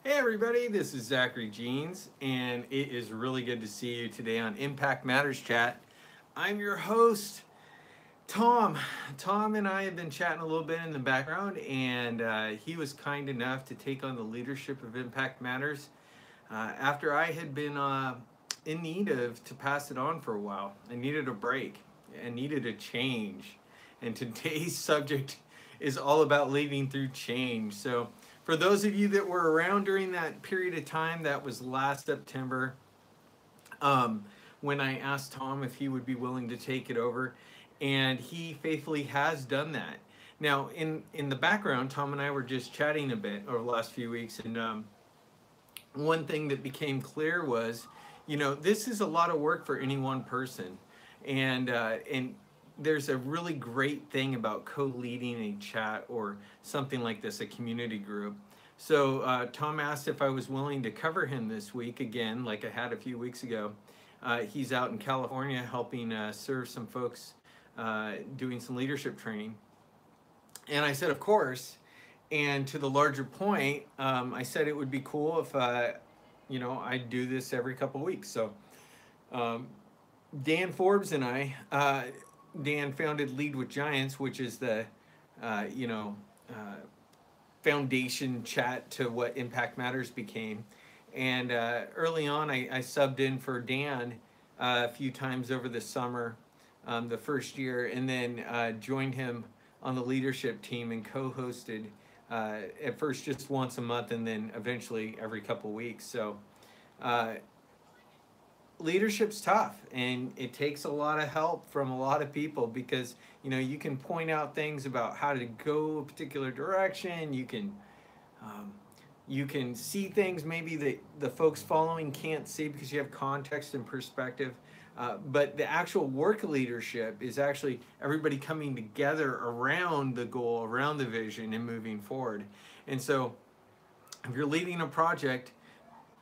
Hey everybody, this is Zachary Jeans, and it is really good to see you today on Impact Matters Chat. I'm your host, Tom. Tom and I have been chatting a little bit in the background, and he was kind enough to take on the leadership of Impact Matters after I had been in need of to pass it on for a while. I needed a break, I needed a change, and today's subject is all about leading through change. So, for those of you that were around during that period of time, that was last September, when I asked Tom if he would be willing to take it over, and he faithfully has done that. Now, in the background, Tom and I were just chatting a bit over the last few weeks, and one thing that became clear was, this is a lot of work for any one person, and there's a really great thing about co-leading a chat or something like this, a community group. So Tom asked if I was willing to cover him this week again, like I had a few weeks ago. He's out in California helping serve some folks doing some leadership training. And I said, of course. And to the larger point, I said it would be cool if, I do this every couple weeks. So Dan Forbes and I, Dan founded Lead with Giants, which is the, foundation chat to what Impact Matters became. And early on, I subbed in for Dan a few times over the summer, the first year, and then joined him on the leadership team and co-hosted at first just once a month and then eventually every couple weeks. So leadership's tough, and it takes a lot of help from a lot of people because you can point out things about how to go a particular direction. You can see things maybe that the folks following can't see because you have context and perspective. But the actual work leadership is actually everybody coming together around the goal, around the vision, and moving forward. And so if you're leading a project,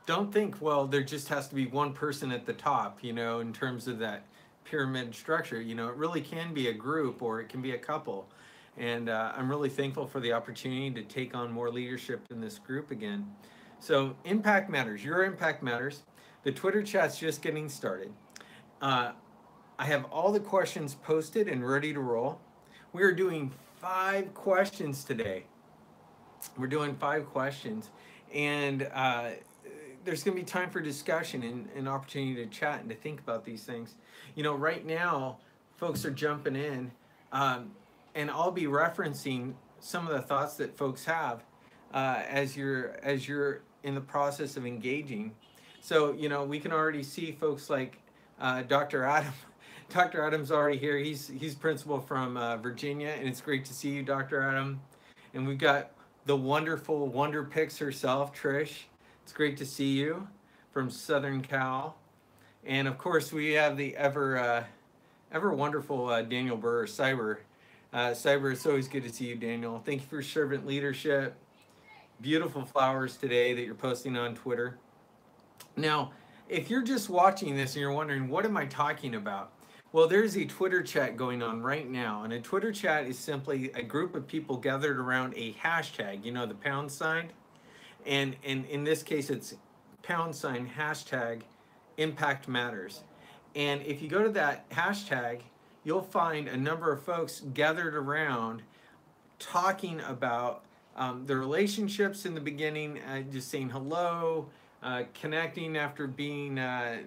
don't think, well, there just has to be one person at the top, in terms of that pyramid structure. It really can be a group or it can be a couple. And I'm really thankful for the opportunity to take on more leadership in this group again. So Impact Matters, your impact matters. The Twitter chat's just getting started. I have all the questions posted and ready to roll. We are doing 5 questions today. We're doing 5 questions. And there's going to be time for discussion and an opportunity to chat and to think about these things. Right now, folks are jumping in, and I'll be referencing some of the thoughts that folks have as you're in the process of engaging. So, we can already see folks like Dr. Adam. Dr. Adam's already here. He's principal from Virginia, and it's great to see you, Dr. Adam. And we've got the wonderful Wonder Picks herself, Trish. It's great to see you from Southern Cal. And of course, we have the ever wonderful Daniel Burr, Cyber. Cyber, it's always good to see you, Daniel. Thank you for servant leadership. Beautiful flowers today that you're posting on Twitter. Now, if you're just watching this and you're wondering, what am I talking about? Well, there's a Twitter chat going on right now. And a Twitter chat is simply a group of people gathered around a hashtag, the pound sign. And in this case, it's #hashtag Impact Matters. And if you go to that hashtag, you'll find a number of folks gathered around talking about the relationships in the beginning, just saying hello, connecting after being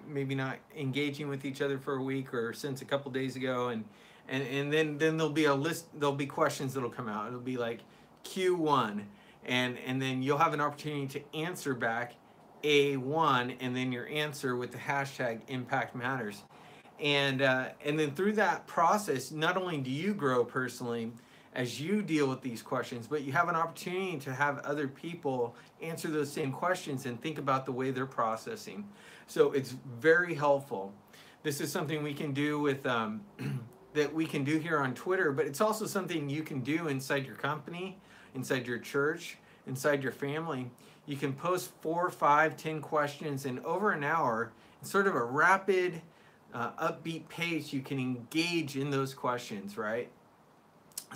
maybe not engaging with each other for a week or since a couple days ago. And then there'll be a list, there'll be questions that'll come out. It'll be like Q1. And then you'll have an opportunity to answer back A1 and then your answer with the hashtag Impact Matters. And then through that process, not only do you grow personally as you deal with these questions, but you have an opportunity to have other people answer those same questions and think about the way they're processing. So it's very helpful. This is something we can do with that we can do here on Twitter, but it's also something you can do inside your company, inside your church, inside your family. You can post 4, 5, 10 questions in over an hour. It's sort of a rapid, upbeat pace. You can engage in those questions, right?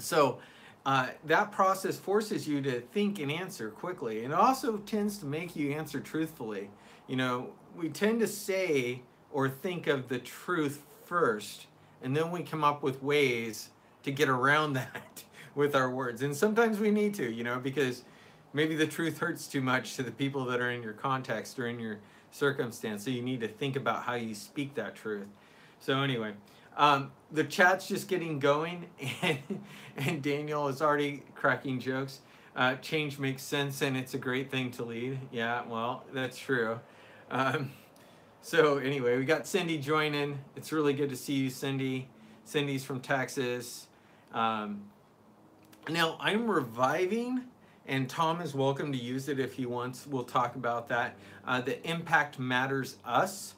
So that process forces you to think and answer quickly. And it also tends to make you answer truthfully. You know, we tend to say or think of the truth first, and then we come up with ways to get around that with our words. And sometimes we need to, you know, because maybe the truth hurts too much to the people that are in your context or in your circumstance. So you need to think about how you speak that truth. So anyway, the chat's just getting going, and Daniel is already cracking jokes. Change makes sense, and it's a great thing to lead. Yeah, well, that's true. Um, so anyway, we got Cindy joining. It's really good to see you, Cindy. Cindy's from Texas. Now I'm reviving, and Tom is welcome to use it if he wants. We'll talk about that. The Impact Matters Us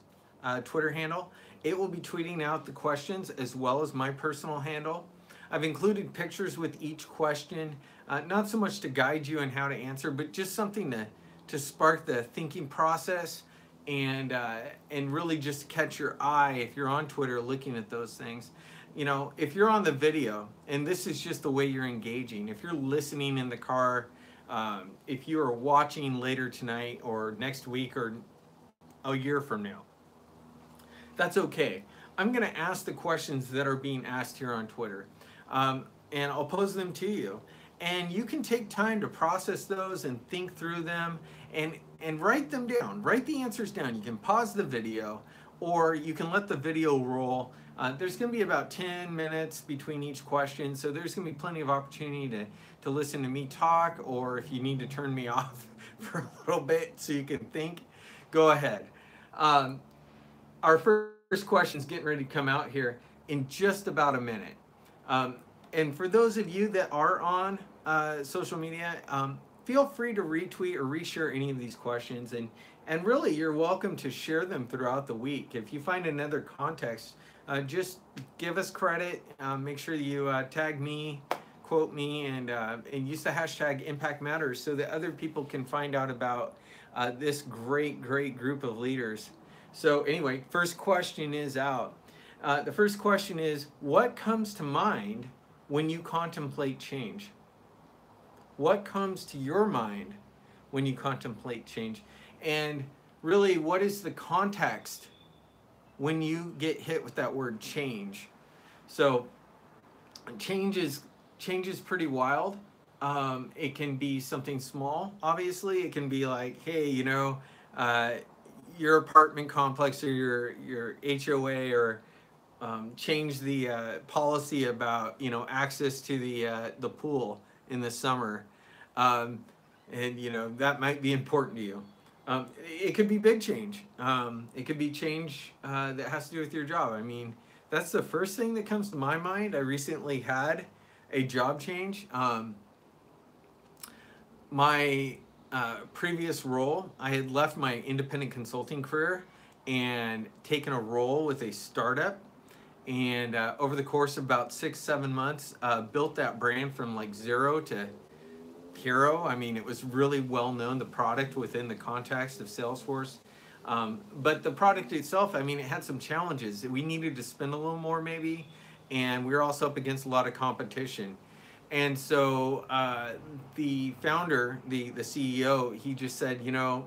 Twitter handle. It will be tweeting out the questions as well as my personal handle. I've included pictures with each question, not so much to guide you on how to answer, but just something to spark the thinking process and really just catch your eye if you're on Twitter looking at those things. You know, if you're on the video, and this is just the way you're engaging, if you're listening in the car, if you are watching later tonight or next week or a year from now, that's okay. I'm going to ask the questions that are being asked here on Twitter, and I'll pose them to you. And you can take time to process those and think through them and write them down. Write the answers down. You can pause the video, or you can let the video roll. There's going to be about 10 minutes between each question, so there's going to be plenty of opportunity to listen to me talk, or if you need to turn me off for a little bit so you can think, go ahead. Our first question is getting ready to come out here in just about a minute. And for those of you that are on social media, feel free to retweet or reshare any of these questions. And really, you're welcome to share them throughout the week. If you find another context, just give us credit. Make sure you tag me, quote me, and use the hashtag Impact Matters so that other people can find out about this great group of leaders. So anyway, first question is out. The first question is, what comes to mind when you contemplate change? What comes to your mind when you contemplate change? And really, what is the context when you get hit with that word change? So change is pretty wild. It can be something small, obviously. It can be like, hey, you know, your apartment complex or your HOA or change the policy about, you know, access to the pool in the summer, and you know that might be important to you. It could be big change. It could be change that has to do with your job. I mean, that's the first thing that comes to my mind. I recently had a job change. My previous role, I had left my independent consulting career and taken a role with a startup, and over the course of about 6-7 months, built that brand from like zero to hero. I mean, it was really well known, the product within the context of Salesforce. But the product itself, I mean, it had some challenges. We needed to spend a little more maybe, and we were also up against a lot of competition. And so the founder, the CEO, he just said, you know,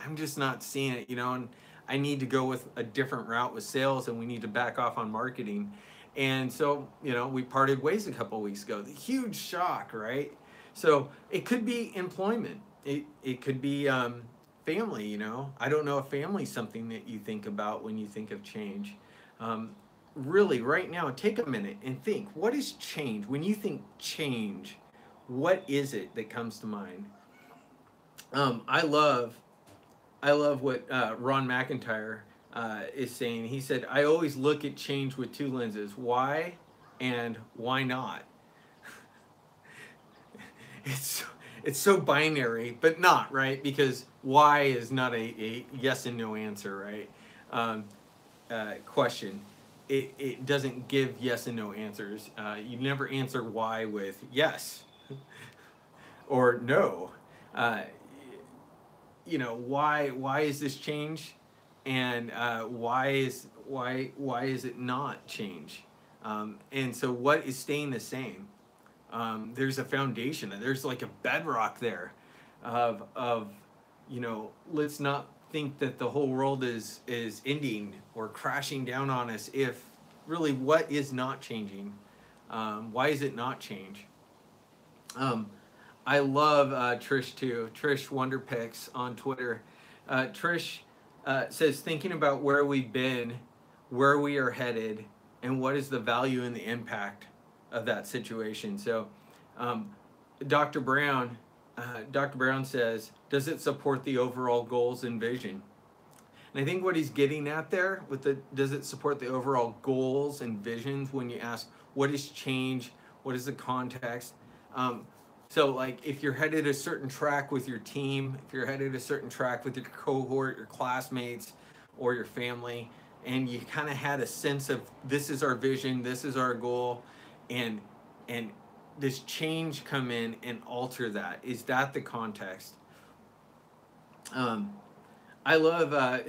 I'm just not seeing it, you know, and I need to go with a different route with sales, and we need to back off on marketing. And so, you know, we parted ways a couple of weeks ago. The huge shock, right? So it could be employment. It could be family, you know. I don't know if family's something that you think about when you think of change. Really, right now, take a minute and think, what is change? When you think change, what is it that comes to mind? I love what Ron McIntyre is saying. He said, I always look at change with two lenses, why and why not. It's so binary, but not, right? Because why is not a yes and no answer, right? Question. It doesn't give yes and no answers. You never answer why with yes or no. You know, why is this change, and why is it not change? And so what is staying the same? There's a foundation, there's like a bedrock there of you know, let's not think that the whole world is ending or crashing down on us. If really, what is not changing? Why is it not change? I love Trish too. Trish Wonderpicks on Twitter. Trish says, thinking about where we've been, where we are headed, and what is the value and the impact of that situation. So, Dr. Brown, Dr. Brown says, does it support the overall goals and vision? And I think what he's getting at there with the, does it support the overall goals and visions, when you ask, what is change? What is the context? So like if you're headed a certain track with your team, if you're headed a certain track with your cohort, your classmates, or your family, and you kind of had a sense of this is our vision, this is our goal, and this change come in and alter that. Is that the context? I love,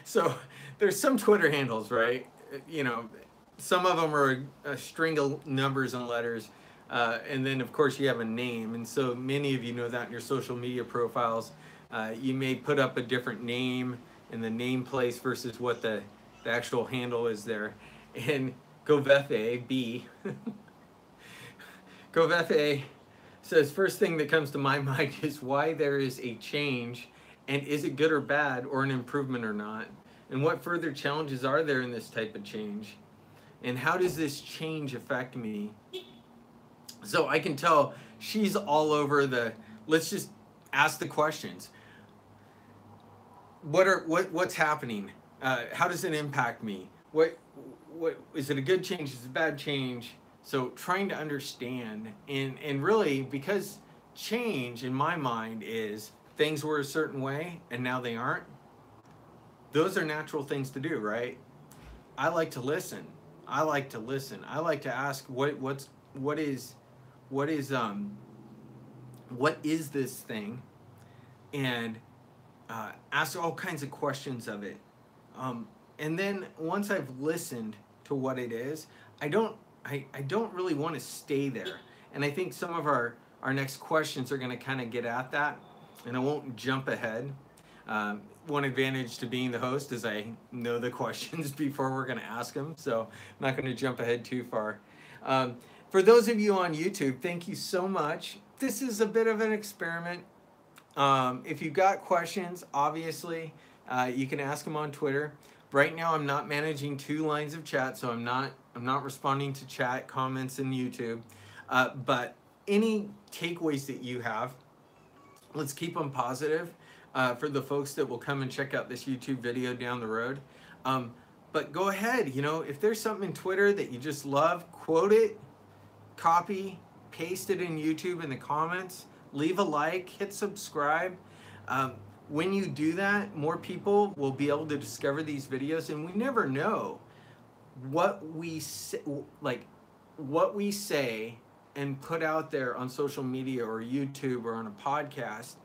so there's some Twitter handles, right? You know, some of them are a string of numbers and letters. And then of course you have a name. And so many of you know that in your social media profiles, you may put up a different name in the name place versus what the actual handle is there. And Govefe, B, Govefe says, first thing that comes to my mind is why there is a change, and is it good or bad, or an improvement or not? And what further challenges are there in this type of change? And how does this change affect me? So I can tell she's all over the, let's just ask the questions. What's happening? How does it impact me? What is it a good change? Is it a bad change? So trying to understand, and really, because change in my mind is things were a certain way and now they aren't. Those are natural things to do, right? I like to listen. I like to listen. I like to ask what is this thing, and ask all kinds of questions of it. And then once I've listened to what it is, I don't really want to stay there. And I think some of our next questions are going to kind of get at that, and I won't jump ahead. One advantage to being the host is I know the questions before we're going to ask them, so I'm not going to jump ahead too far. For those of you on YouTube, thank you so much. This is a bit of an experiment. If you've got questions, obviously, you can ask them on Twitter. Right now, I'm not managing 2 lines of chat, so I'm not responding to chat comments in YouTube. But any takeaways that you have, let's keep them positive for the folks that will come and check out this YouTube video down the road. But go ahead, you know, if there's something in Twitter that you just love, quote it, copy, paste it in YouTube in the comments, leave a like, hit subscribe. When you do that, more people will be able to discover these videos, and we never know what we say, what we say and put out there on social media or YouTube or on a podcast,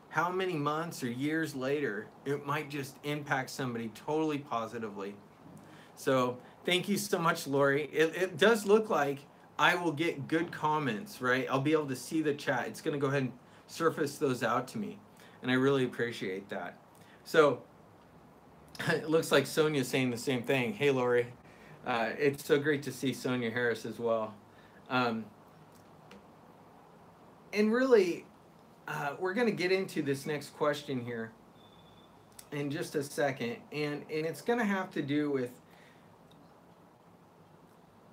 how many months or years later it might just impact somebody totally positively. So thank you so much, Lori. It does look like I will get good comments, right? I'll be able to see the chat. It's going to go ahead and surface those out to me, and I really appreciate that. So it looks like Sonia's saying the same thing. Hey, Lori. It's so great to see Sonia Harris as well. And really, we're going to get into this next question here in just a second, and it's going to have to do with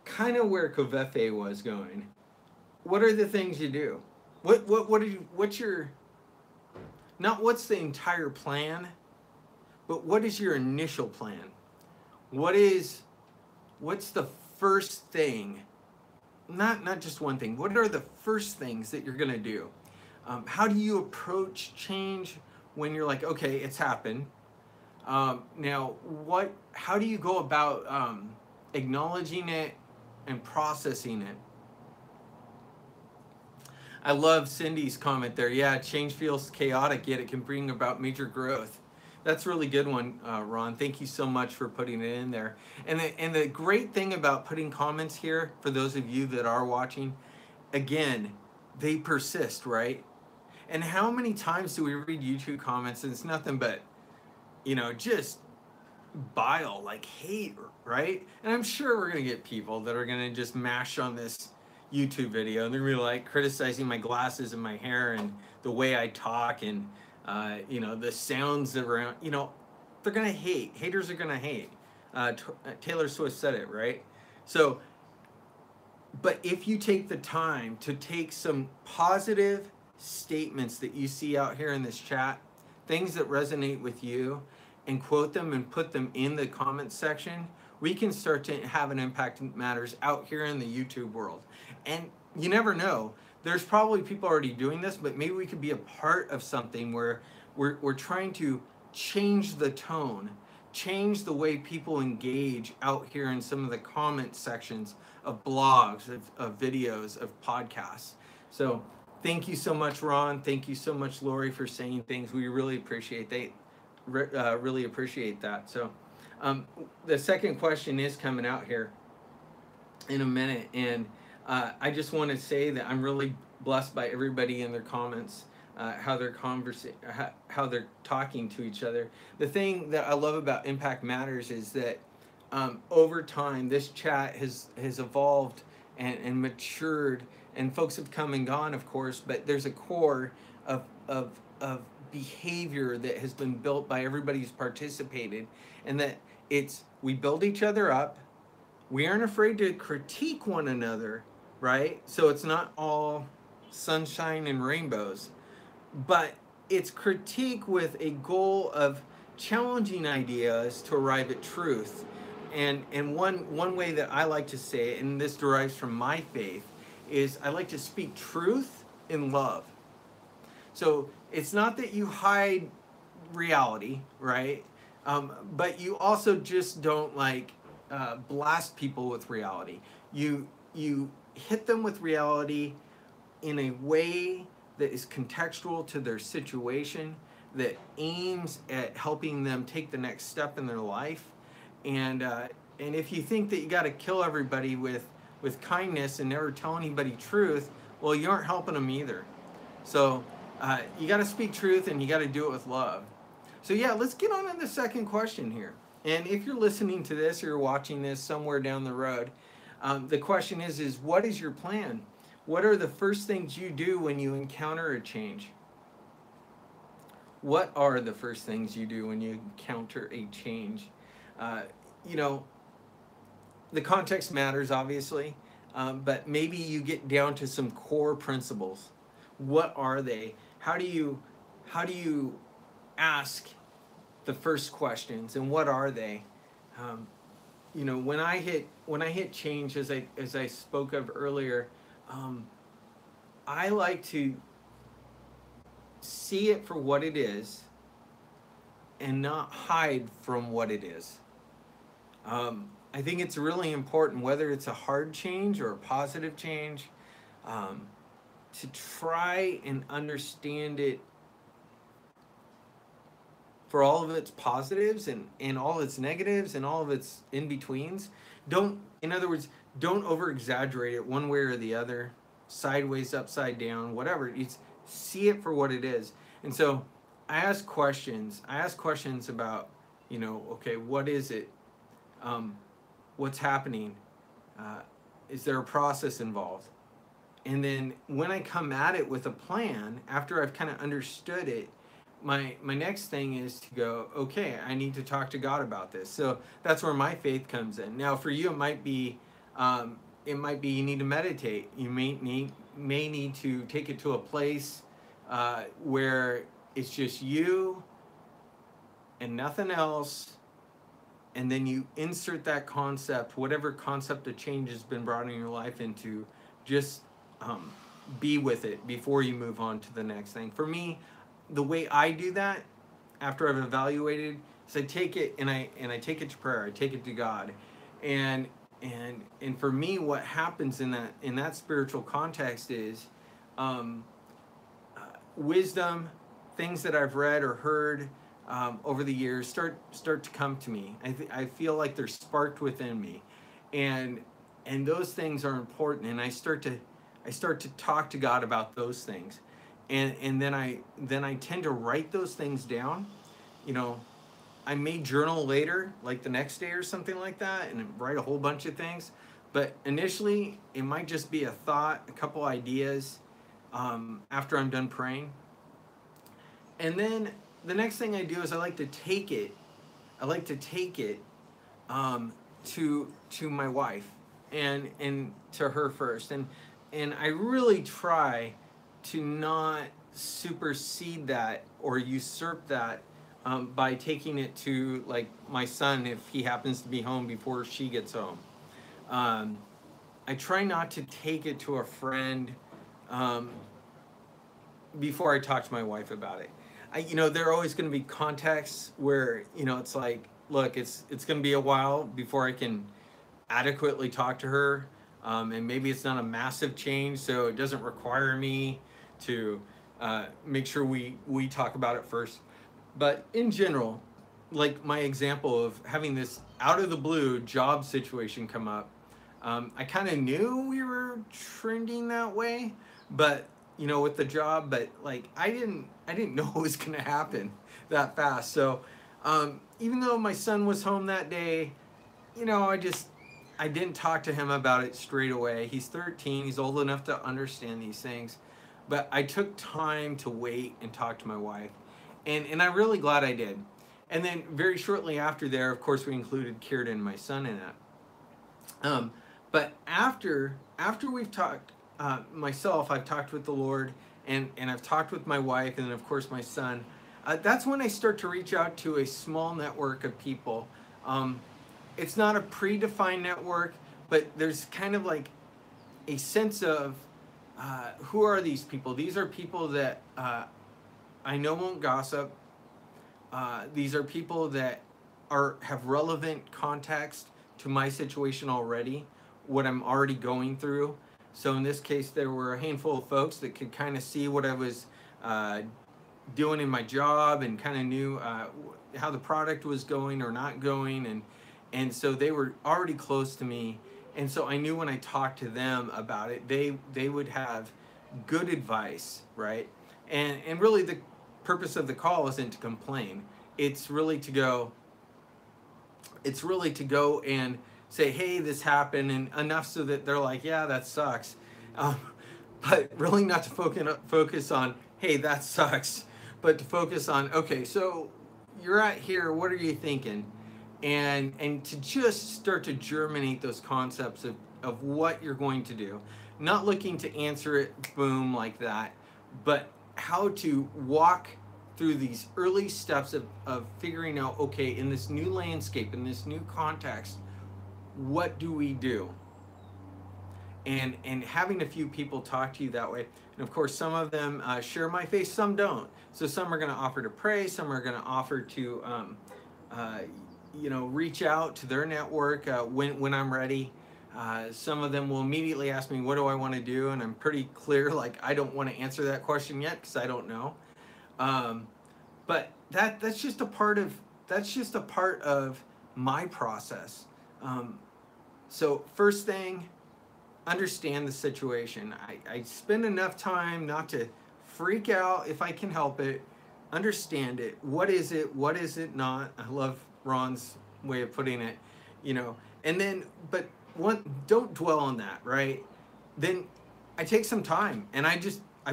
kind of where Kovefe was going. What are the things you do? What's your, not what's the entire plan, but what is your initial plan? What's the first thing? Not just one thing. What are the first things that you're going to do? How do you approach change when you're like, okay, it's happened. Now, how do you go about acknowledging it and processing it? I love Cindy's comment there. Yeah, change feels chaotic, yet it can bring about major growth. That's a really good one, Ron. Thank you so much for putting it in there. And the great thing about putting comments here, for those of you that are watching, again, they persist, right? And how many times do we read YouTube comments and it's nothing but, just bile, like hate, right? And I'm sure we're gonna get people that are gonna just mash on this YouTube video and they're gonna be like criticizing my glasses and my hair and the way I talk and the sounds around. They're gonna hate. Haters are gonna hate. Taylor Swift said it, right? So, but if you take the time to take some positive statements that you see out here in this chat, things that resonate with you, and quote them and put them in the comments section, we can start to have an impact that matters out here in the YouTube world. And you never know. There's probably people already doing this, but maybe we could be a part of something where we're trying to change the tone, change the way people engage out here in some of the comment sections of blogs, of videos, of podcasts. So thank you so much, Ron. Thank you so much, Lori, for saying things. We really appreciate that. So the second question is coming out here in a minute, and I just want to say that I'm really blessed by everybody in their comments, how they're how they're talking to each other. The thing that I love about Impact Matters is that over time this chat has evolved and matured, and folks have come and gone, of course, but there's a core of behavior that has been built by everybody who's participated, and that we build each other up. We aren't afraid to critique one another, right? So it's not all sunshine and rainbows, but it's critique with a goal of challenging ideas to arrive at truth. And one way that I like to say it, and this derives from my faith, is I like to speak truth in love. So it's not that you hide reality, right? But you also just don't blast people with reality. You hit them with reality in a way that is contextual to their situation, that aims at helping them take the next step in their life. And if you think that you got to kill everybody with kindness and never tell anybody truth, well, you aren't helping them either. So you got to speak truth, and you got to do it with love. So yeah, let's get on to the second question here. And if you're listening to this or you're watching this somewhere down the road, the question is what is your plan? What are the first things you do when you encounter a change? What are the first things you do when you encounter a change? The context matters, obviously, but maybe you get down to some core principles. What are they? How do you ask the first questions, and what are they? When I hit change, as I spoke of earlier, I like to see it for what it is and not hide from what it is. I think it's really important, whether it's a hard change or a positive change, to try and understand it for all of its positives and all its negatives and all of its in-betweens. In other words, don't over-exaggerate it one way or the other, sideways, upside down, whatever. See it for what it is. And so I ask questions. About, okay, what is it? What's happening? Is there a process involved? And then when I come at it with a plan, after I've kind of understood it, my next thing is to go, okay, I need to talk to God about this. So that's where my faith comes in. Now for you, it might be you need to meditate. You may need to take it to a place where it's just you and nothing else, and then you insert that concept, whatever concept of change has been brought in your life, into just be with it before you move on to the next thing. For me, the way I do that, after I've evaluated, is I take it and I take it to prayer. I take it to God, and for me, what happens in that spiritual context is wisdom, things that I've read or heard, over the years start to come to me. I feel like they're sparked within me, and those things are important. And I start to talk to God about those things, and then I tend to write those things down. You know, I may journal later, like the next day or something like that, and write a whole bunch of things. But initially, it might just be a thought, a couple ideas, after I'm done praying. And then the next thing I do is I like to take it. I like to take it to my wife and to her first. And I really try to not supersede that or usurp that by taking it to, like, my son if he happens to be home before she gets home. I try not to take it to a friend before I talk to my wife about it. There are always going to be contexts where, it's like, look, it's going to be a while before I can adequately talk to her. And maybe it's not a massive change, so it doesn't require me to make sure we talk about it first. But in general, like my example of having this out of the blue job situation come up, I kind of knew we were trending that way, but with the job, but like I didn't know it was going to happen that fast. So even though my son was home that day, I didn't talk to him about it straight away. He's 13. He's old enough to understand these things. But I took time to wait and talk to my wife. And I'm really glad I did. And then very shortly after there, of course, we included Kieran and my son in that. But after we've talked, myself, I've talked with the Lord, and I've talked with my wife, and then, of course, my son. That's when I start to reach out to a small network of people. It's not a predefined network, but there's kind of like a sense of who are these people? These are people that I know won't gossip. These are people that have relevant context to my situation already, what I'm already going through. So in this case, there were a handful of folks that could kind of see what I was doing in my job and kind of knew how the product was going or not going. And so they were already close to me. And so I knew when I talked to them about it, they would have good advice, right? And really the purpose of the call isn't to complain. It's really to go and say, hey, this happened, and enough so that they're like, yeah, that sucks. But really not to focus on, hey, that sucks, but to focus on, okay, so you're at here, what are you thinking? And to just start to germinate those concepts of what you're going to do. Not looking to answer it, boom, like that, but how to walk through these early steps of figuring out, okay, in this new landscape, in this new context, what do we do? And having a few people talk to you that way. And of course, some of them share my faith, some don't. So some are going to offer to pray, some are going to offer to reach out to their network when I'm ready. Some of them will immediately ask me, what do I want to do? And I'm pretty clear, like, I don't want to answer that question yet because I don't know. But that's just a part of my process. So first thing, understand the situation. I spend enough time not to freak out if I can help it. Understand it. What is it? What is it not? I love Ron's way of putting it, and then, but don't dwell on that, right? Then I take some time and I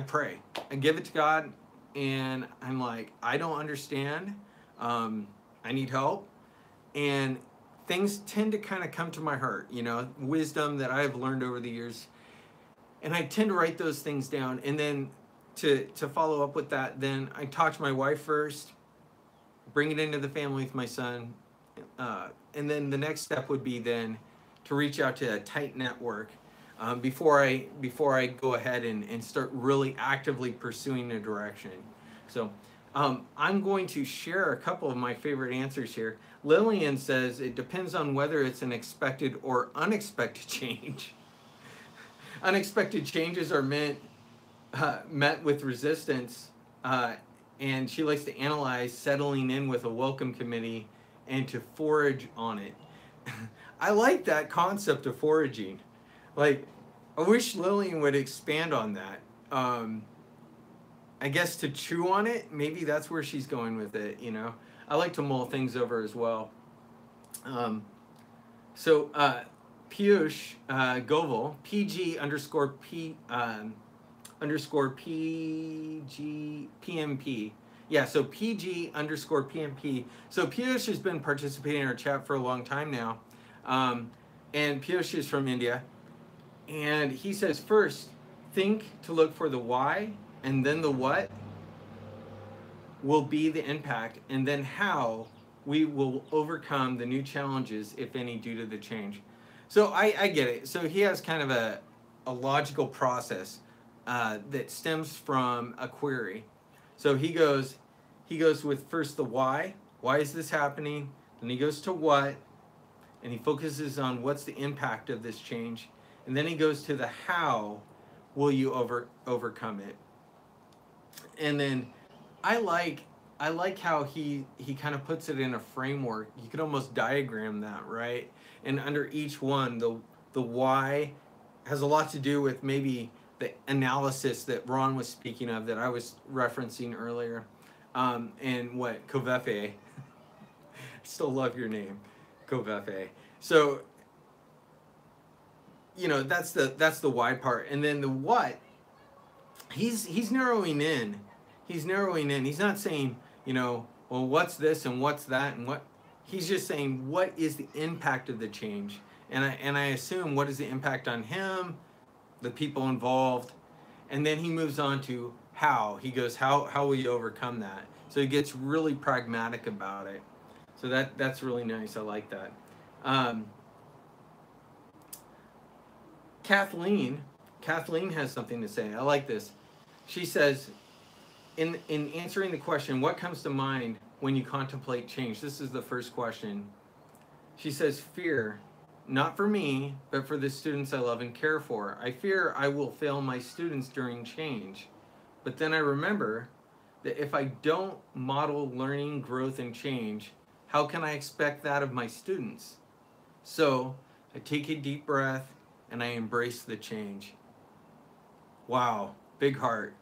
pray. I give it to God, and I'm like, I don't understand. I need help. And things tend to kind of come to my heart, wisdom that I've learned over the years. And I tend to write those things down. And then to follow up with that, then I talk to my wife first, bring it into the family with my son. And then the next step would be then to reach out to a tight network before I go ahead and start really actively pursuing a direction. So I'm going to share a couple of my favorite answers here. Lillian says it depends on whether it's an expected or unexpected change. Unexpected changes are met with resistance, and she likes to analyze settling in with a welcome committee and to forage on it. I like that concept of foraging. Like, I wish Lillian would expand on that. I guess to chew on it, maybe that's where she's going with it, you know. I like to mull things over as well. Um, so Piyush Goval, PG underscore P underscore PG PMP. Yeah, so PG underscore PMP. So Piyush has been participating in our chat for a long time now. And Piyush is from India. And he says, first, think to look for the why, and then the what will be the impact, and then how we will overcome the new challenges, if any, due to the change. So I get it. So he has kind of a logical process that stems from a query. So he goes with first the why. Why is this happening? Then he goes to what, and he focuses on what's the impact of this change. And then he goes to the how will you overcome it. And then I like how he kind of puts it in a framework. You could almost diagram that, right? And under each one, the why has a lot to do with maybe the analysis that Ron was speaking of, that I was referencing earlier. And what, Kovefe. Still love your name, Kovefe. So, you know, that's the why part. And then the what, he's narrowing in. He's narrowing in. He's not saying, you know, well, what's this and what's that and what. He's just saying, what is the impact of the change? And I assume, what is the impact on him, the people involved? And then he moves on to how. He goes, how will you overcome that? So he gets really pragmatic about it. So that's really nice. I like that. Kathleen has something to say. I like this. She says, in answering the question, what comes to mind when you contemplate change? This is the first question. She says, fear, not for me, but for the students I love and care for. I fear I will fail my students during change. But then I remember that if I don't model learning, growth, and change, how can I expect that of my students? So I take a deep breath and I embrace the change. Wow, big heart.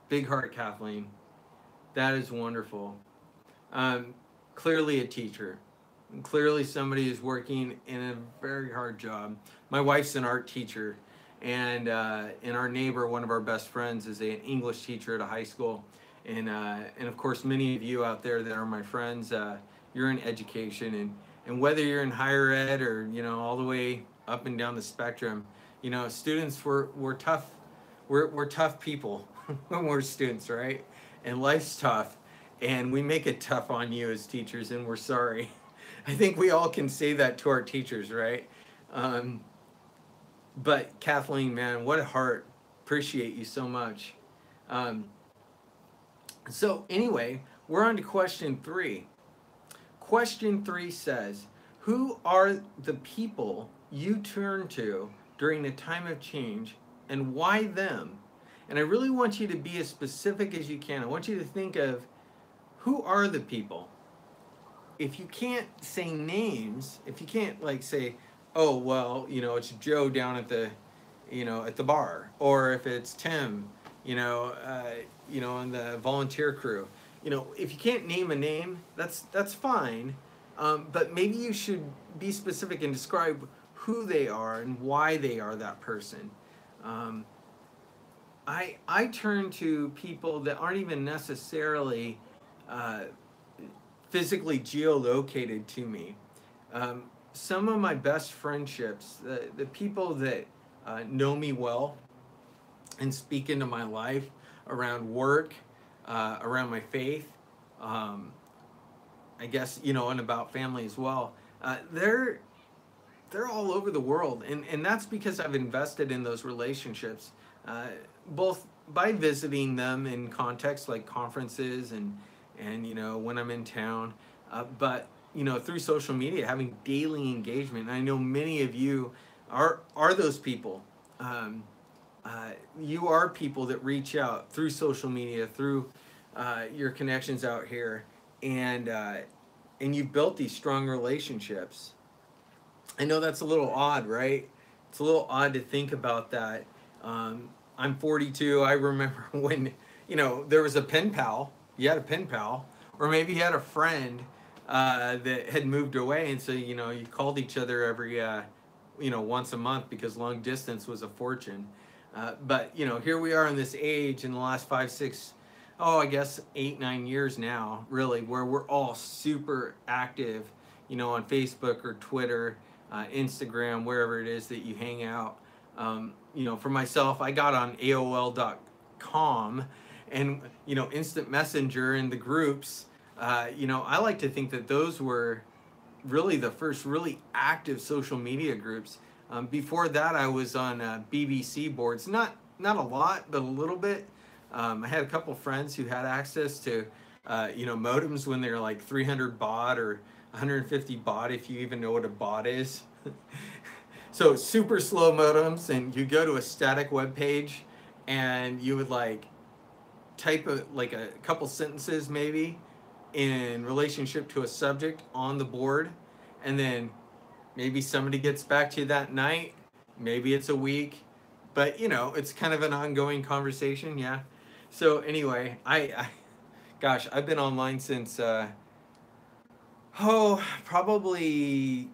Big heart, Kathleen. That is wonderful. Clearly a teacher. And clearly somebody who's working in a very hard job. My wife's an art teacher, and our neighbor, one of our best friends, is an English teacher at a high school. And of course, many of you out there that are my friends, you're in education, and whether you're in higher ed or, you know, all the way up and down the spectrum, you know, students, we're tough. We're tough people when we're students, right? And life's tough, and we make it tough on you as teachers, and we're sorry. I think we all can say that to our teachers, right? But Kathleen, man, what a heart. Appreciate you so much. So anyway, we're on to question 3. Question 3 says, who are the people you turn to during a time of change, and why them? And I really want you to be as specific as you can. I want you to think of, who are the people? If you can't say names, if you can't like say, oh, well, you know, it's Joe down at the, you know, at the bar, or if it's Tim, you know, in the volunteer crew, you know, if you can't name a name, that's fine. But maybe you should be specific and describe who they are and why they are that person. I turn to people that aren't even necessarily physically geolocated to me. Some of my best friendships, the people that know me well and speak into my life around work, around my faith, I guess, you know, and about family as well, they're all over the world, and that's because I've invested in those relationships, both by visiting them in contexts like conferences and you know, when I'm in town, but you know, through social media, having daily engagement. And I know many of you are those people. You are people that reach out through social media, through your connections out here, and you've built these strong relationships. I know that's a little odd, right? It's a little odd to think about that. I'm 42. I remember when, there was a pen pal. You had a pen pal, or maybe you had a friend that had moved away, and so you called each other every once a month because long distance was a fortune. But here we are in this age in the last 5, 6, oh, I guess 8, 9 years now, really, where we're all super active, on Facebook or Twitter, Instagram, wherever it is that you hang out. For myself, I got on AOL.com and, Instant Messenger and the groups. I like to think that those were really the first really active social media groups. Before that, I was on BBC boards, not a lot, but a little bit. I had a couple friends who had access to, modems when they were like 300 baud or 150 baud, if you even know what a baud is. So super slow modems, and you go to a static web page, and you would like type a couple sentences maybe in relationship to a subject on the board, and then maybe somebody gets back to you that night, maybe it's a week, but it's kind of an ongoing conversation. Yeah. So anyway, gosh, I've been online since probably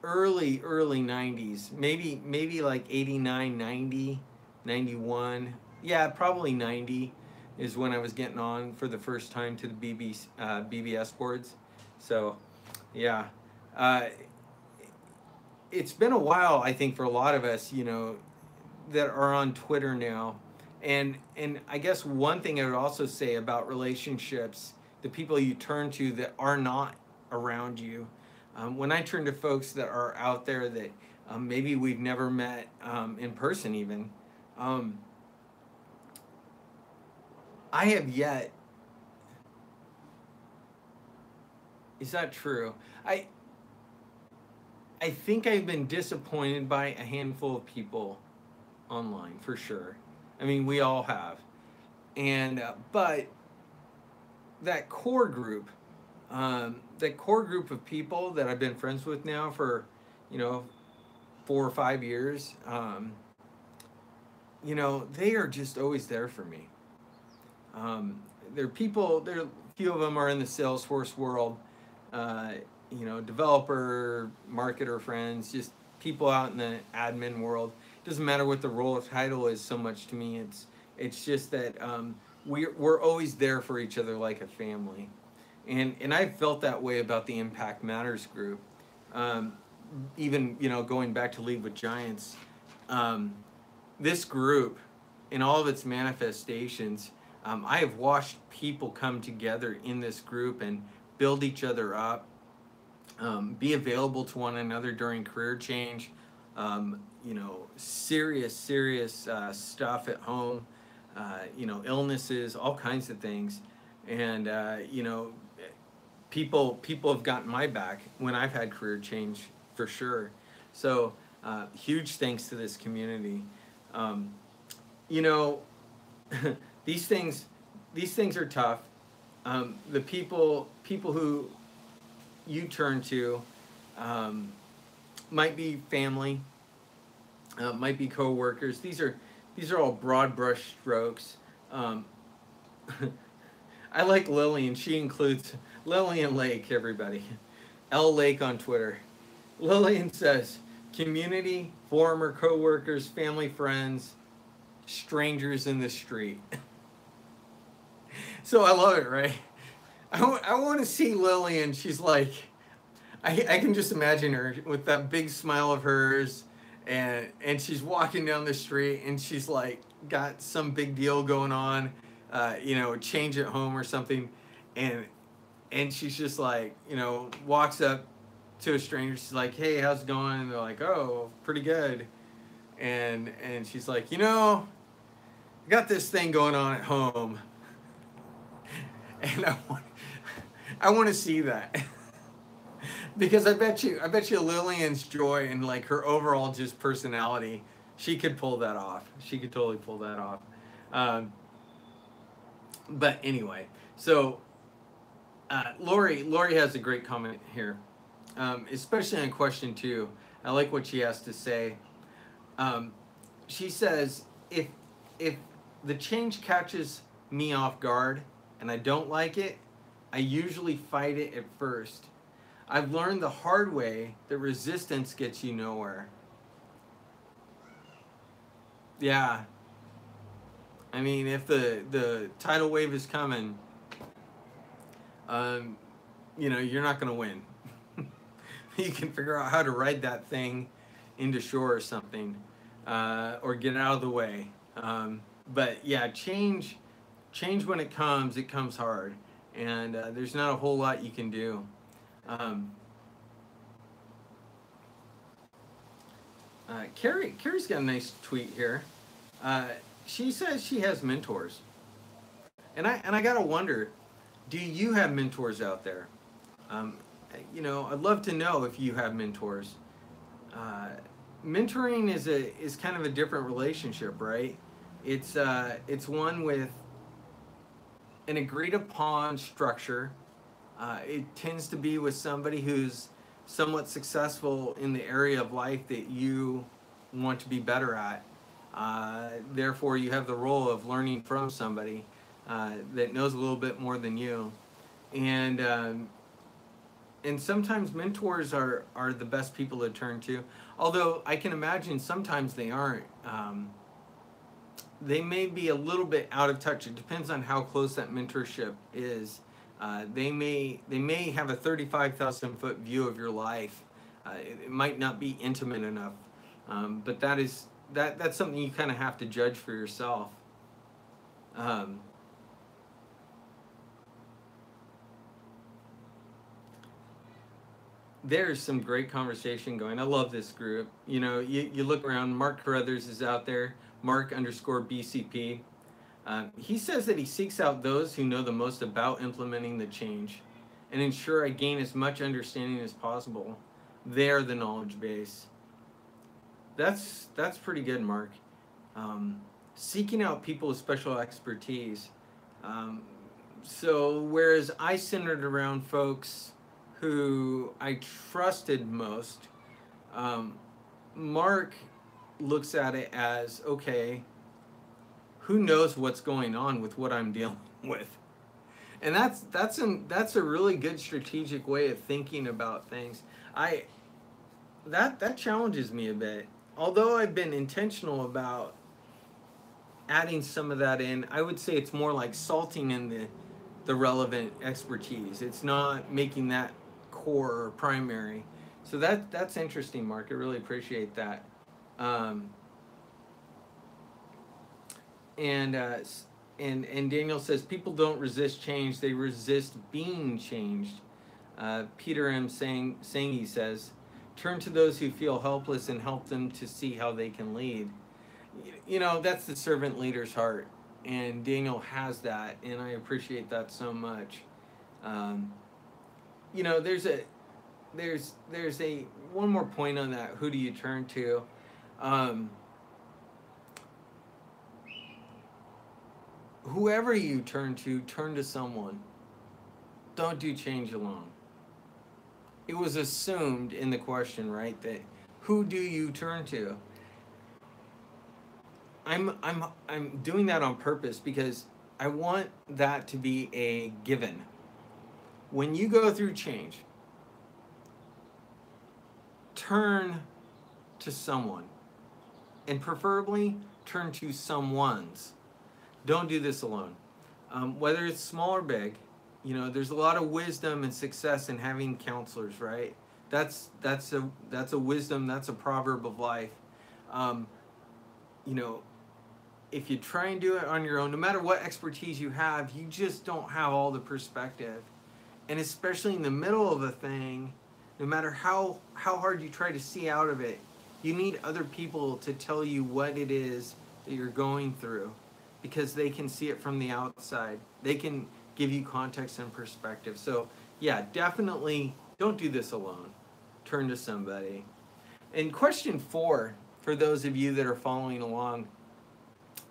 early 90s, maybe like 89, 90, 91. Yeah, probably 90 is when I was getting on for the first time to the BBS boards. So yeah, it's been a while, I think, for a lot of us, that are on Twitter now. And I guess one thing I would also say about relationships, the people you turn to that are not around you. When I turn to folks that are out there that maybe we've never met in person even, I have yet. Is that true? I think I've been disappointed by a handful of people online, for sure. I mean, we all have. And but that core group of people that I've been friends with now for 4 or 5 years, they are just always there for me. They're people. A few of them are in the Salesforce world. Developer, marketer friends, just people out in the admin world. It doesn't matter what the role or title is so much to me. It's just that we're always there for each other like a family. And I've felt that way about the Impact Matters group. Even, going back to Lead with Giants, this group, in all of its manifestations, I have watched people come together in this group and build each other up, be available to one another during career change, serious stuff at home, illnesses, all kinds of things. And, people have gotten my back when I've had career change, for sure. So huge thanks to this community. These things are tough. The people who you turn to might be family, might be coworkers. These are all broad brush strokes. I like Lillian. She includes Lillian Lake, everybody. L Lake on Twitter. Lillian says, community, former coworkers, family, friends, strangers in the street. So I love it, right? I want to see Lillian. She's like, I can just imagine her with that big smile of hers, and she's walking down the street, and she's like got some big deal going on, change at home or something, and she's just like, walks up to a stranger. She's like, hey, how's it going? And they're like, oh, pretty good. And she's like, I got this thing going on at home, and I want to see that. Because I bet you Lillian's joy and like her overall just personality, she could pull that off. She could totally pull that off. But anyway, so Lori has a great comment here, especially on question 2. I like what she has to say. She says, if the change catches me off guard and I don't like it, I usually fight it at first. I've learned the hard way that resistance gets you nowhere. Yeah. I mean, if the tidal wave is coming, you're not going to win. You can figure out how to ride that thing into shore or something, or get out of the way. But yeah, change when it comes hard, and there's not a whole lot you can do. Carrie's got a nice tweet here. She says she has mentors, and I gotta wonder, do you have mentors out there? I'd love to know if you have mentors. Mentoring is kind of a different relationship, right? It's one with an agreed upon structure. It tends to be with somebody who's somewhat successful in the area of life that you want to be better at. Therefore, you have the role of learning from somebody that knows a little bit more than you, and sometimes mentors are the best people to turn to. Although I can imagine sometimes they aren't. They may be a little bit out of touch. It depends on how close that mentorship is. They may have a 35,000-foot view of your life. It might not be intimate enough, but that's something you kind of have to judge for yourself. There's some great conversation going. I love this group. You look around. Mark Carruthers is out there. Mark_BCP. He says that he seeks out those who know the most about implementing the change and ensure I gain as much understanding as possible. They're the knowledge base. That's pretty good, Mark. Seeking out people with special expertise. So whereas I centered around folks who I trusted most, Mark looks at it as, okay, who knows what's going on with what I'm dealing with? And that's a really good strategic way of thinking about things. That challenges me a bit. Although I've been intentional about adding some of that in, I would say it's more like salting in the relevant expertise. It's not making that core or primary. So that's interesting, Mark. I really appreciate that. And Daniel says people don't resist change; they resist being changed. Peter M. he says, turn to those who feel helpless and help them to see how they can lead. That's the servant leader's heart, and Daniel has that, and I appreciate that so much. There's a one more point on that. Who do you turn to? Whoever you turn to someone. Don't do change alone. It was assumed in the question, right, that who do you turn to? I'm doing that on purpose because I want that to be a given. When you go through change, turn to someone, and preferably turn to someone's. Don't do this alone. Whether it's small or big, there's a lot of wisdom and success in having counselors, right? That's a wisdom. That's a proverb of life. If you try and do it on your own, no matter what expertise you have, you just don't have all the perspective. And especially in the middle of a thing, no matter how hard you try to see out of it, you need other people to tell you what it is that you're going through, because they can see it from the outside. They can give you context and perspective. So yeah, definitely don't do this alone. Turn to somebody. And question 4, for those of you that are following along,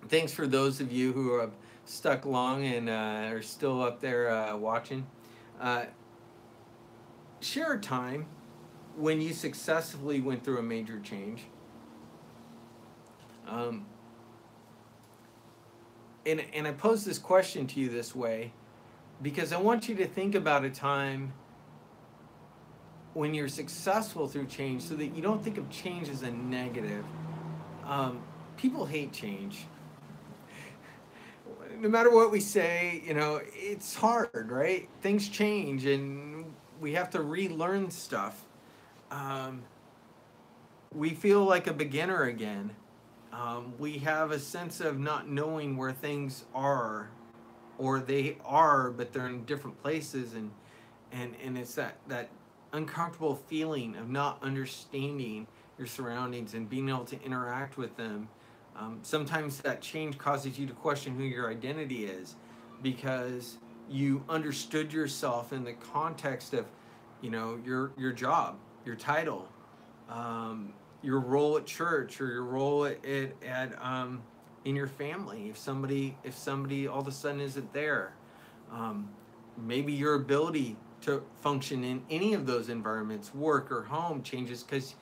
thanks for those of you who have stuck along and are still up there watching. Uh, Share a time when you successfully went through a major change. Um, and I pose this question to you this way because I want you to think about a time when you're successful through change so that you don't think of change as a negative. Um, People hate change. No matter what we say, it's hard, right? Things change and we have to relearn stuff. Um, we feel like a beginner again. We have a sense of not knowing where things are, or they are, but they're in different places, and it's that uncomfortable feeling of not understanding your surroundings and being able to interact with them. Sometimes that change causes you to question who your identity is, because you understood yourself in the context of, your job, your title, your role at church, or your role at in your family. If somebody all of a sudden isn't there, maybe your ability to function in any of those environments, work or home, changes because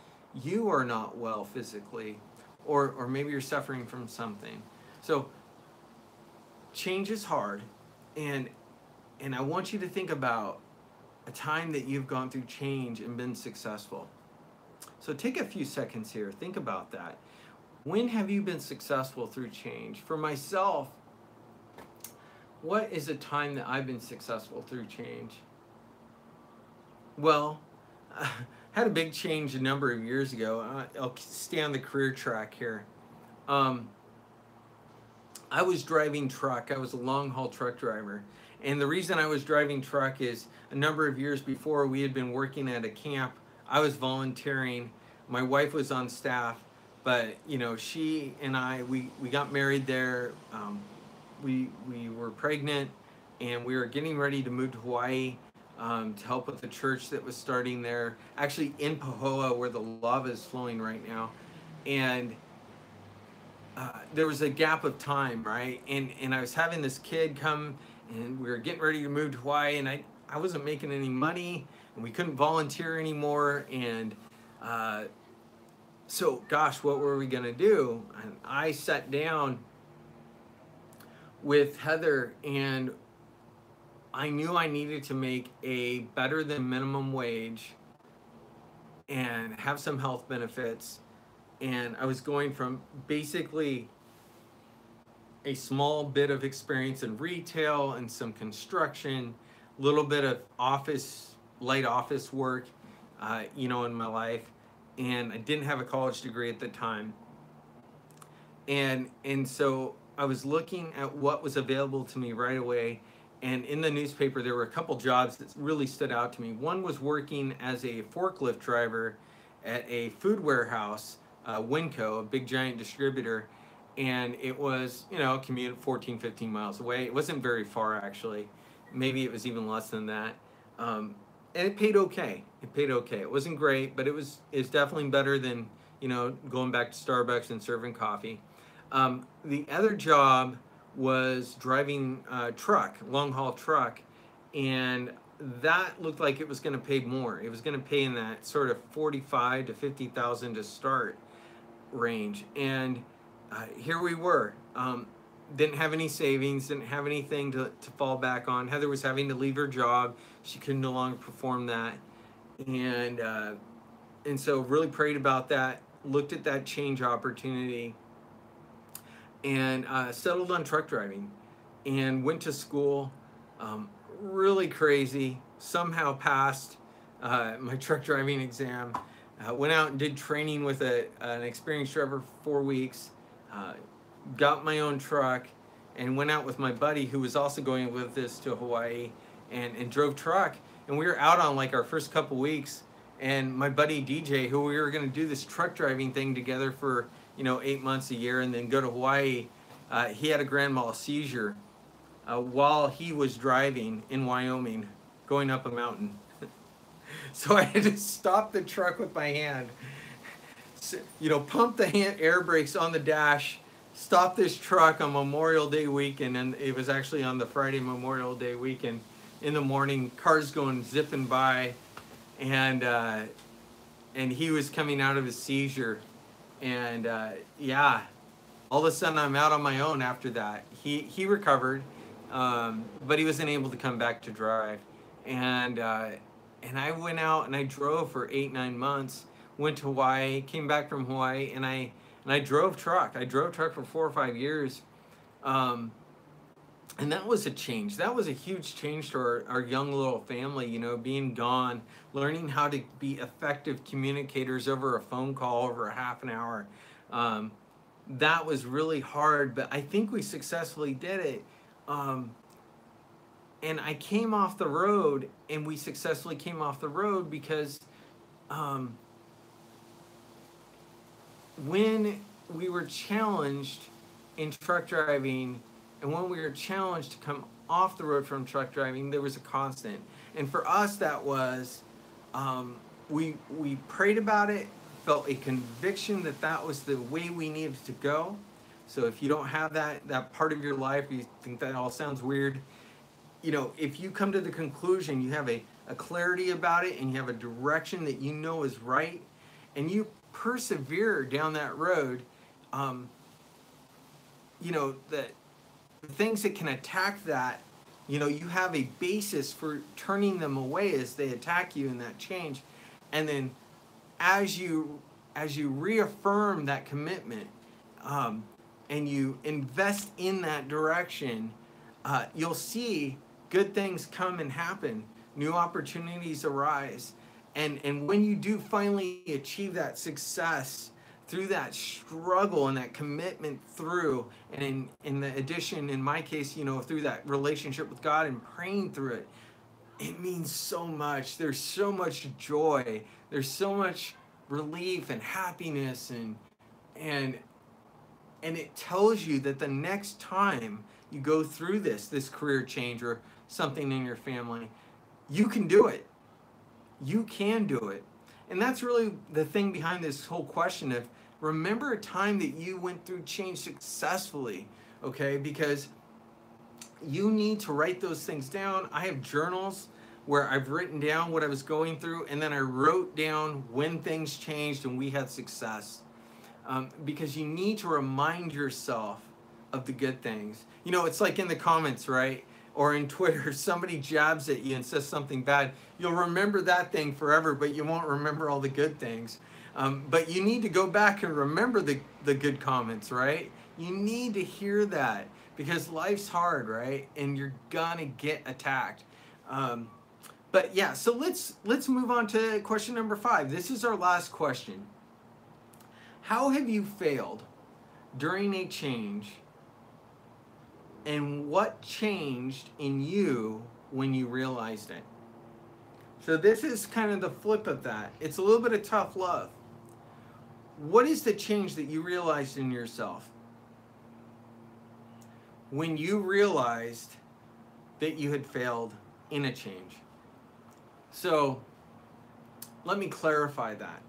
you are not well physically, or maybe you're suffering from something. So change is hard, and I want you to think about a time that you've gone through change and been successful. So take a few seconds here, think about that. When have you been successful through change? For myself, what is a time that I've been successful through change? Well, I had a big change a number of years ago. I'll stay on the career track here. I was driving truck. I was a long haul truck driver. And the reason I was driving truck is a number of years before, we had been working at a camp. I was volunteering. My wife was on staff, but she and I, we got married there. We were pregnant, and we were getting ready to move to Hawaii to help with the church that was starting there, actually in Pahoa, where the lava is flowing right now. And there was a gap of time, right? And I was having this kid come, and we were getting ready to move to Hawaii, and I wasn't making any money, and we couldn't volunteer anymore. And so, gosh, what were we going to do? And I sat down with Heather, and I knew I needed to make a better than minimum wage and have some health benefits. And I was going from basically a small bit of experience in retail and some construction, a little bit of light office work, in my life. And I didn't have a college degree at the time. And so I was looking at what was available to me right away. And in the newspaper, there were a couple jobs that really stood out to me. One was working as a forklift driver at a food warehouse, Winco, a big giant distributor. And it was, a commute 14, 15 miles away. It wasn't very far, actually. Maybe it was even less than that. And it paid okay. It wasn't great, but it's definitely better than, going back to Starbucks and serving coffee. The other job was driving a truck, long haul truck, and that looked like it was going to pay more. It was going to pay in that sort of 45 to 50,000 to start range. And here we were. Didn't have any savings, didn't have anything to fall back on. Heather was having to leave her job. She could no longer perform that. And so really prayed about that, looked at that change opportunity, and settled on truck driving and went to school. Really crazy. Somehow passed my truck driving exam. Went out and did training with an experienced driver for 4 weeks. Got my own truck and went out with my buddy, who was also going with us to Hawaii, and drove truck. And we were out on like our first couple weeks. And my buddy DJ, who we were going to do this truck driving thing together for 8 months, a year, and then go to Hawaii, he had a grand mal seizure while he was driving in Wyoming, going up a mountain. So I had to stop the truck with my hand, pump the air brakes on the dash, stopped this truck on Memorial Day weekend, and it was actually on the Friday Memorial Day weekend. In the morning, cars going zipping by, and he was coming out of his seizure, and yeah, all of a sudden I'm out on my own after that. He recovered, but he wasn't able to come back to drive, and I went out and I drove for 8-9 months. Went to Hawaii, came back from Hawaii, and I drove truck. I drove truck for 4 or 5 years. And that was a change. That was a huge change to our young little family, you know, being gone, learning how to be effective communicators over a phone call, over a half an hour. That was really hard, but I think we successfully did it. And I came off the road, and we successfully came off the road because when we were challenged in truck driving, and when we were challenged to come off the road from truck driving, there was a constant. And for us, that was, we prayed about it, felt a conviction that that was the way we needed to go. So if you don't have that part of your life, you think that all sounds weird, you know, if you come to the conclusion, you have a clarity about it, and you have a direction that you know is right, and you persevere down that road, you know, the things that can attack that, you know, you have a basis for turning them away as they attack you in that change. And then as you reaffirm that commitment, and you invest in that direction, you'll see good things come and happen. New opportunities arise. And when you do finally achieve that success through that struggle and that commitment through, and in the addition, in my case, you know, through that relationship with God and praying through it, it means so much. There's so much joy. There's so much relief and happiness, and it tells you that the next time you go through this career change or something in your family, you can do it. You can do it. And that's really the thing behind this whole question of, remember a time that you went through change successfully, okay? Because you need to write those things down. I have journals where I've written down what I was going through, and then I wrote down when things changed and we had success. Because you need to remind yourself of the good things. You know, it's like in the comments, right? Or in Twitter, somebody jabs at you and says something bad. You'll remember that thing forever, but you won't remember all the good things. But you need to go back and remember the good comments, right? You need to hear that, because life's hard, right? And you're gonna get attacked. But yeah, so let's move on to question number 5. This is our last question. How have you failed during a change, and what changed in you when you realized it? So this is kind of the flip of that. It's a little bit of tough love. What is the change that you realized in yourself when you realized that you had failed in a change? So let me clarify that.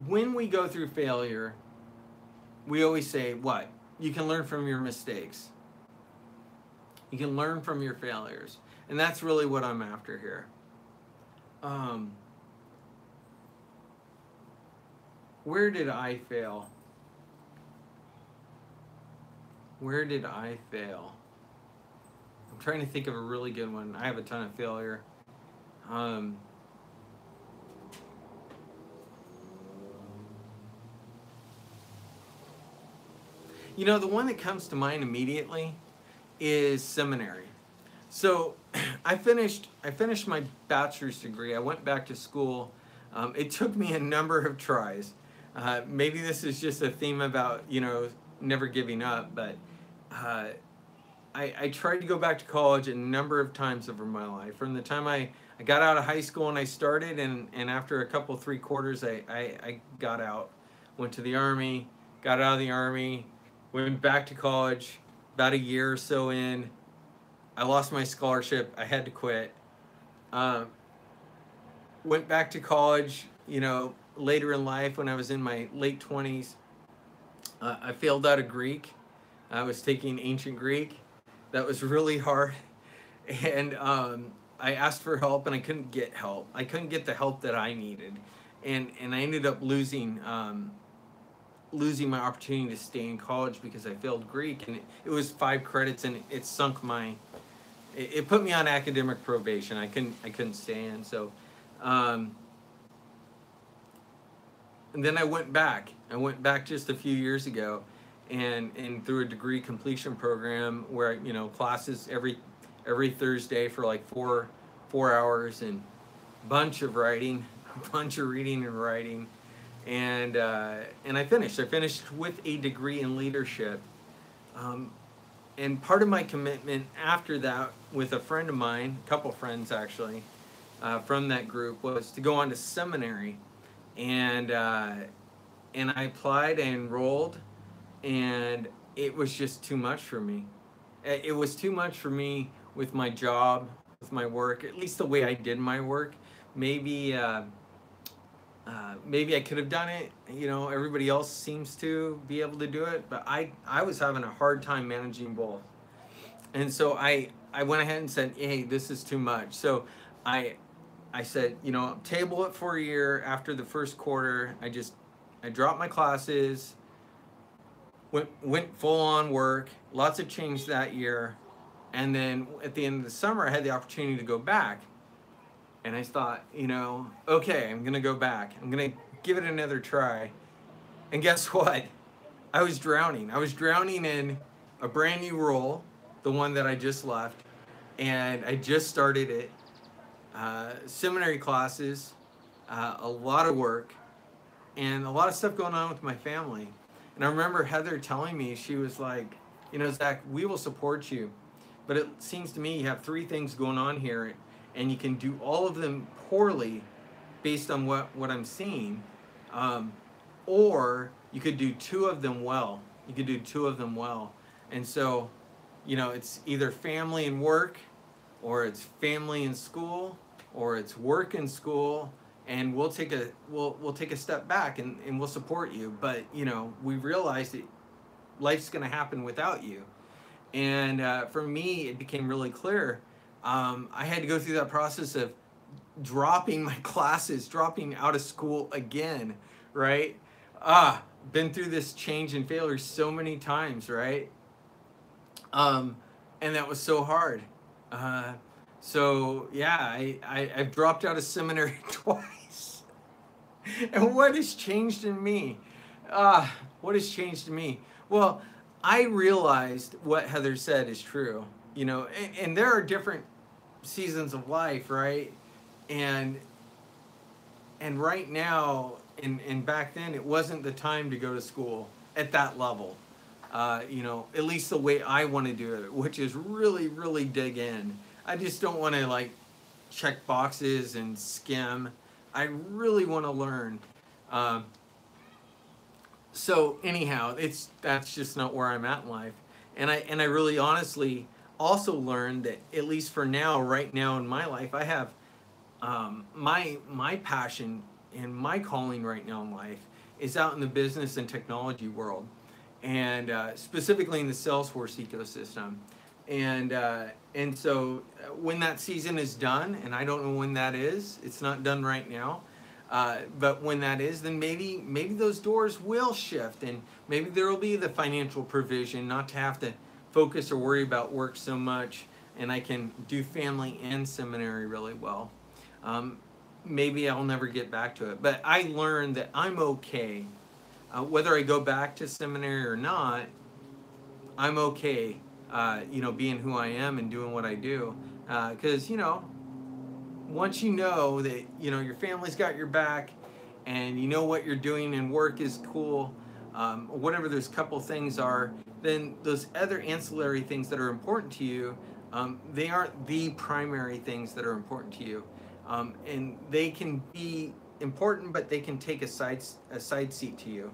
When we go through failure, we always say, what? You can learn from your mistakes. You can learn from your failures. And that's really what I'm after here. Where did I fail? Where did I fail? I'm trying to think of a really good one. I have a ton of failure. You know, the one that comes to mind immediately is seminary. So I finished my bachelor's degree. I went back to school. It took me a number of tries. Maybe this is just a theme about, you know, never giving up, but I tried to go back to college a number of times over my life. From the time I got out of high school and I started, and after a couple, 3 quarters, I got out. Went to the Army, got out of the Army, went back to college. About a year or so in, I lost my scholarship. I had to quit. Went back to college, you know, later in life, when I was in my late 20s, I failed out of Greek. I was taking ancient Greek. That was really hard. And I asked for help and I couldn't get help. I couldn't get the help that I needed. And I ended up losing my opportunity to stay in college because I failed Greek. And it was 5 credits and it sunk it put me on academic probation. I couldn't stay in. So, and then I went back. I went back just a few years ago, and through a degree completion program where classes every Thursday for like four hours, and bunch of writing, bunch of reading and writing, and I finished. I finished with a degree in leadership. And part of my commitment after that with a friend of mine, a couple friends actually, from that group, was to go on to seminary. And I applied, I enrolled, and it was just too much for me. It was too much for me with my job, with my work, at least the way I did my work. Maybe maybe I could have done it. Everybody else seems to be able to do it, but I was having a hard time managing both. And so I went ahead and said, hey, this is too much. So I said, table it for a year. After the first quarter, I dropped my classes, went full on work, lots of change that year. And then at the end of the summer, I had the opportunity to go back. And I thought, okay, I'm going to go back. I'm going to give it another try. And guess what? I was drowning. I was drowning in a brand new role, the one that I just left. And I just started it. Seminary classes, a lot of work, and a lot of stuff going on with my family. And I remember Heather telling me, she was like, Zach, we will support you. But it seems to me you have 3 things going on here, and you can do all of them poorly based on what I'm seeing. Or you could do 2 of them well. You could do 2 of them well. And so, it's either family and work, or it's family and school, or it's work and school, and we'll take a step back and we'll support you. But we realize that life's going to happen without you. And for me, it became really clear. I had to go through that process of dropping my classes, dropping out of school again, right? Been through this change and failure so many times, right? And that was so hard. So yeah, I've dropped out of seminary twice. And what has changed in me? What has changed in me? Well, I realized what Heather said is true, and there are different seasons of life, right? And right now, and back then, it wasn't the time to go to school at that level. At least the way I want to do it, which is really, really dig in. I just don't want to check boxes and skim. I really want to learn. So anyhow, that's just not where I'm at in life. And I really honestly also learned that, at least for now, right now in my life, I have my passion and my calling right now in life is out in the business and technology world, and specifically in the Salesforce ecosystem. And so when that season is done, and I don't know when that is, it's not done right now, but when that is, then maybe those doors will shift, and maybe there will be the financial provision not to have to focus or worry about work so much, and I can do family and seminary really well. Maybe I'll never get back to it, but I learned that I'm okay. Whether I go back to seminary or not, I'm okay, being who I am and doing what I do. Because, once you know that, your family's got your back, and you know what you're doing and work is cool, or whatever those couple things are, then those other ancillary things that are important to you, they aren't the primary things that are important to you. And they can be important, but they can take a side seat to you,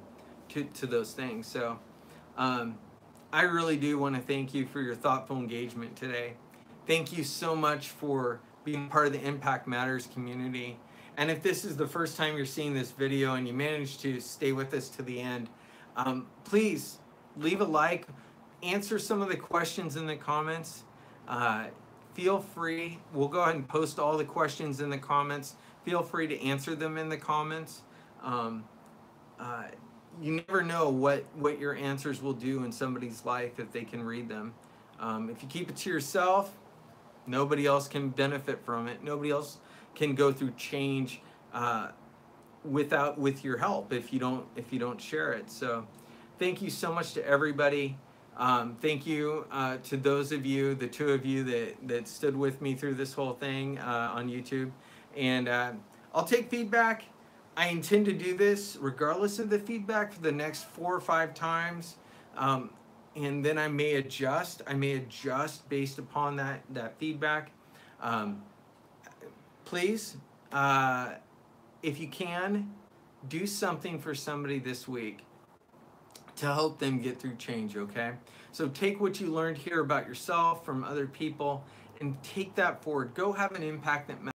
to those things. So I really do want to thank you for your thoughtful engagement today. Thank you so much for being part of the Impact Matters community. And if this is the first time you're seeing this video and you managed to stay with us to the end, please leave a like, answer some of the questions in the comments. Feel free, we'll go ahead and post all the questions in the comments. Feel free to answer them in the comments. You never know what your answers will do in somebody's life if they can read them. If you keep it to yourself, nobody else can benefit from it. Nobody else can go through change with your help if you don't share it. So thank you so much to everybody. Thank you to those of you, the two of you that stood with me through this whole thing on YouTube. And I'll take feedback. I intend to do this regardless of the feedback for the next 4 or 5 times. And then I may adjust. I may adjust based upon that feedback. Please, if you can, do something for somebody this week to help them get through change, okay? So take what you learned here about yourself from other people and take that forward. Go have an impact that matters.